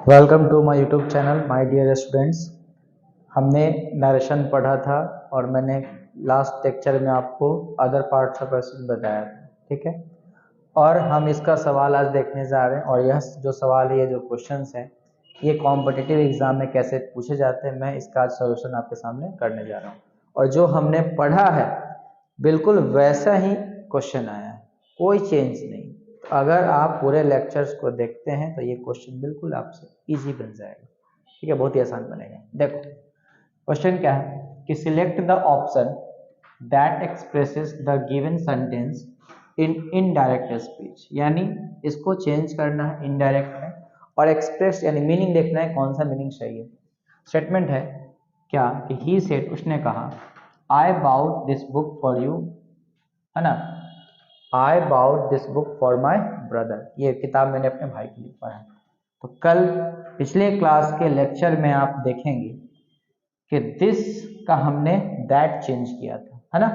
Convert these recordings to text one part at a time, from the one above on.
Welcome to my YouTube channel my dear students. हमने narration पढ़ा था और मैंने लास्ट लेक्चर में आपको अदर पार्ट्स ऑफ स्पीच बताया था, ठीक है। और हम इसका सवाल आज देखने जा रहे हैं और यह जो सवाल है, ये जो क्वेश्चंस हैं, ये कॉम्पिटिटिव एग्जाम में कैसे पूछे जाते हैं, मैं इसका आज सोल्यूशन आपके सामने करने जा रहा हूँ। और जो हमने पढ़ा है बिल्कुल वैसा ही क्वेश्चन आया है, कोई चेंज नहीं। अगर आप पूरे लेक्चर्स को देखते हैं तो ये क्वेश्चन बिल्कुल आपसे इजी बन जाएगा, ठीक है, बहुत ही आसान बनेगा। देखो क्वेश्चन क्या है कि select the option that expresses the given sentence in indirect speech, यानी इसको चेंज करना है इनडायरेक्ट में, और एक्सप्रेस यानी मीनिंग देखना है कौन सा मीनिंग चाहिए। स्टेटमेंट है क्या कि ही सेड, उसने कहा, I bought this book for you, है ना, I bought this book for my brother, ये किताब मैंने अपने भाई के लिए पढ़ा। तो कल पिछले क्लास के लेक्चर में आप देखेंगे कि दिस का हमने दैट चेंज किया था, है ना।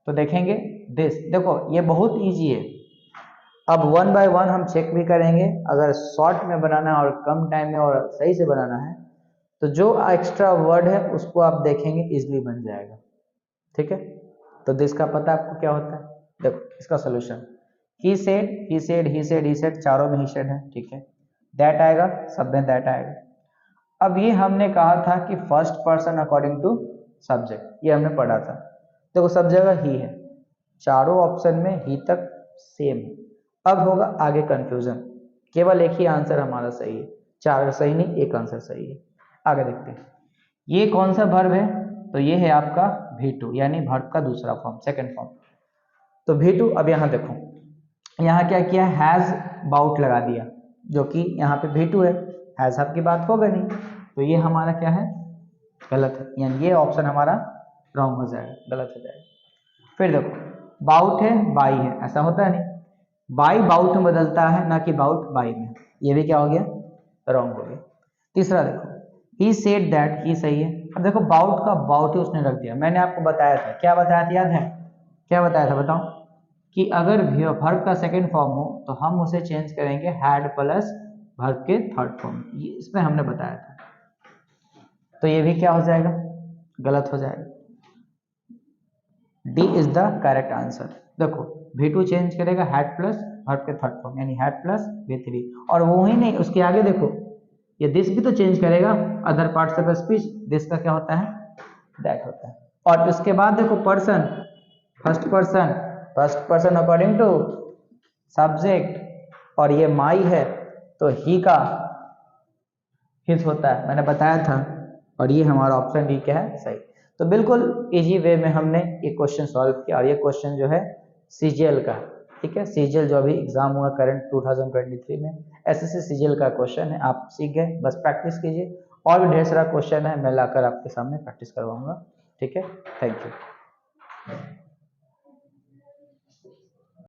तो देखेंगे दिस, देखो ये बहुत इजी है। अब वन बाय वन हम चेक भी करेंगे, अगर शॉर्ट में बनाना है और कम टाइम में और सही से बनाना है तो जो एक्स्ट्रा वर्ड है उसको आप देखेंगे इजिली बन जाएगा, ठीक है। तो दिस का पता आपको क्या होता है, देखो इसका solution, he said, he said, he said, he said, चारों में ही सेड है, ठीक है। दैट आएगा, सब में दैट आएगा। अब ये हमने कहा था कि first person according to subject, ये हमने पढ़ा था। देखो सब जगह ही है, चारों ऑप्शन में ही तक सेम है। अब होगा आगे कंफ्यूजन, केवल एक ही आंसर हमारा सही है, चार सही नहीं, एक आंसर सही है। आगे देखते हैं ये कौन सा वर्ब है, तो ये है आपका V2, यानी वर्ब का दूसरा फॉर्म, सेकंड फॉर्म। तो V2, अब यहाँ देखो, यहाँ क्या किया, हैज बाउट लगा दिया, जो कि यहाँ पे V2 है, हैज आपकी बात होगा नहीं, तो ये हमारा क्या है, गलत है, यानी ये ऑप्शन हमारा रॉन्ग हो जाएगा, गलत हो जाएगा। फिर देखो बाउट है बाई है, ऐसा होता है नहीं, बाई बाउट में बदलता है, ना कि बाउट बाई में, ये भी क्या हो गया, रॉन्ग हो गया। तीसरा देखो, ही सेड दैट, ही सही है। अब देखो बाउट का बाउट ही उसने रख दिया, मैंने आपको बताया था, क्या बताया था, याद है क्या बताया था, बताओ, कि अगर वर्ब का सेकंड फॉर्म हो तो हम उसे चेंज करेंगे हैड प्लस वर्ब के थर्ड फॉर्म, इसमें हमने बताया था। तो ये भी क्या हो जाएगा, गलत हो जाएगा। D is the correct answer. देखो V2 चेंज करेगा हैड प्लस वर्ब के थर्ड फॉर्म, यानी हैड प्लस V3, और वो ही नहीं, उसके आगे देखो ये दिस भी तो चेंज करेगा, other parts of speech, this का क्या होता है, दैट होता है। और उसके बाद देखो person, first person according to subject, और ये माई है तो ही का हिज होता है, मैंने बताया था। और ये हमारा ऑप्शन डी क्या है, सही। तो बिल्कुल इजी वे में हमने ये क्वेश्चन सॉल्व किया, और ये क्वेश्चन जो है CGL का, ठीक है, CGL जो अभी एग्जाम हुआ करंट 2023 में, SSC CGL का क्वेश्चन है, आप सीख गए, बस प्रैक्टिस कीजिए। और भी ढेर सारा क्वेश्चन है, मैं लाकर आपके सामने प्रैक्टिस करवाऊंगा, ठीक है। Thank you.